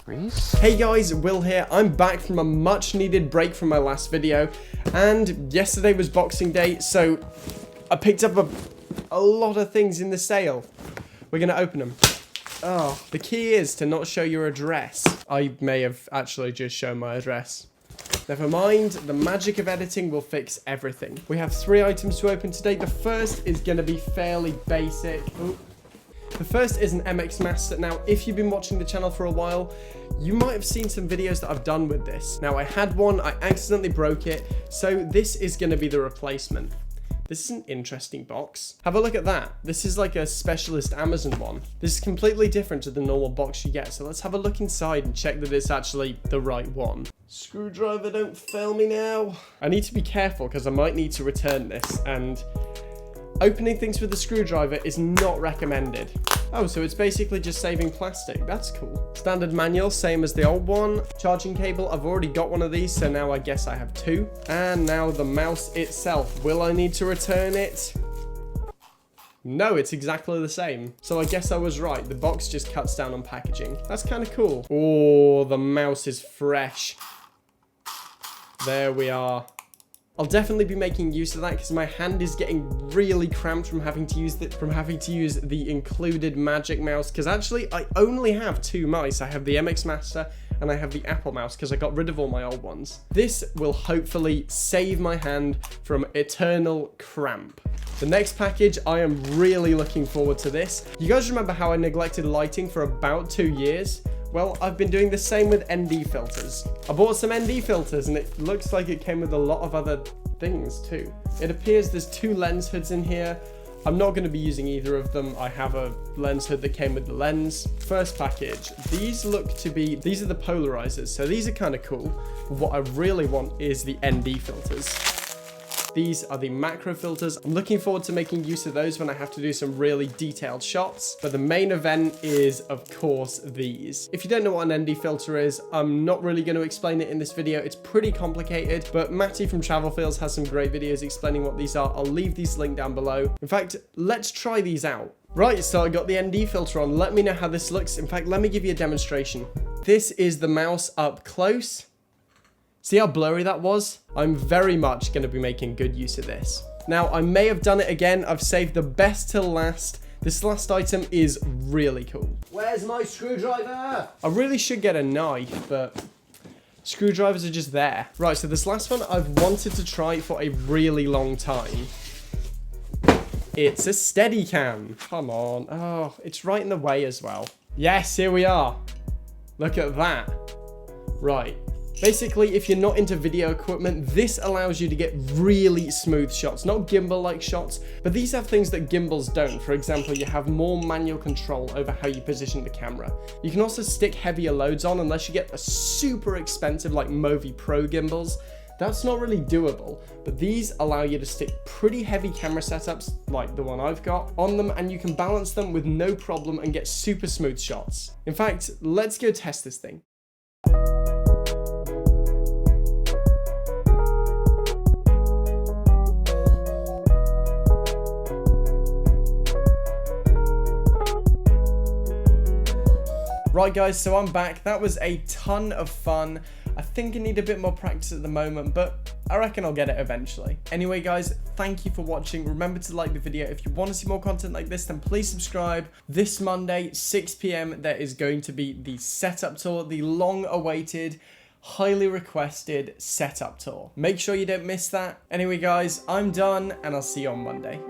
Reese? Hey guys, Will here. I'm back from a much needed break from my last video, and yesterday was Boxing Day, so I picked up a lot of things in the sale. We're gonna open them. Oh, the key is to not show your address. I may have actually just shown my address. Never mind, the magic of editing will fix everything. We have 3 items to open today. The first is gonna be fairly basic. Ooh. The first is an MX Master. Now, if you've been watching the channel for a while, you might have seen some videos that I've done with this. Now, I had one, I accidentally broke it, so this is gonna be the replacement. This is an interesting box. Have a look at that. This is like a specialist Amazon one. This is completely different to the normal box you get, so let's have a look inside and check that it's actually the right one. Screwdriver, don't fail me now. I need to be careful because I might need to return this, and opening things with a screwdriver is not recommended. Oh, so it's basically just saving plastic. That's cool. Standard manual, same as the old one. Charging cable, I've already got one of these, so now I guess I have 2. And now the mouse itself. Will I need to return it? No, it's exactly the same. So I guess I was right. The box just cuts down on packaging. That's kind of cool. Oh, the mouse is fresh. There we are. I'll definitely be making use of that because my hand is getting really cramped from having to use the included Magic Mouse, because actually I only have 2 mice. I have the MX Master and I have the Apple Mouse because I got rid of all my old ones. This will hopefully save my hand from eternal cramp. The next package, I am really looking forward to this. You guys remember how I neglected lighting for about 2 years? Well, I've been doing the same with ND filters. I bought some ND filters and it looks like it came with a lot of other things too. It appears there's 2 lens hoods in here. I'm not going to be using either of them. I have a lens hood that came with the lens. First package. These are the polarizers, so these are kind of cool. What I really want is the ND filters. These are the macro filters. I'm looking forward to making use of those when I have to do some really detailed shots. But the main event is, of course, these. If you don't know what an ND filter is, I'm not really going to explain it in this video. It's pretty complicated, but Matty from Travel Fields has some great videos explaining what these are. I'll leave these linked down below. In fact, let's try these out. Right, so I got the ND filter on. Let me know how this looks. In fact, let me give you a demonstration. This is the mouse up close. See how blurry that was? I'm very much going to be making good use of this. Now, I may have done it again. I've saved the best till last. This last item is really cool. Where's my screwdriver? I really should get a knife, but screwdrivers are just there. Right, so this last one I've wanted to try for a really long time. It's a Steadicam. Come on. Oh, it's right in the way as well. Yes, here we are. Look at that. Right. Basically, if you're not into video equipment, this allows you to get really smooth shots. Not gimbal-like shots, but these have things that gimbals don't. For example, you have more manual control over how you position the camera. You can also stick heavier loads on unless you get a super expensive, like Movi Pro gimbals. That's not really doable, but these allow you to stick pretty heavy camera setups, like the one I've got, on them, and you can balance them with no problem and get super smooth shots. In fact, let's go test this thing. Right guys, so I'm back. That was a ton of fun. I think I need a bit more practice at the moment, but I reckon I'll get it eventually. Anyway guys, thank you for watching. Remember to like the video. If you want to see more content like this, then please subscribe. This Monday, 6 PM, there is going to be the setup tour, the long-awaited, highly requested setup tour. Make sure you don't miss that. Anyway guys, I'm done and I'll see you on Monday.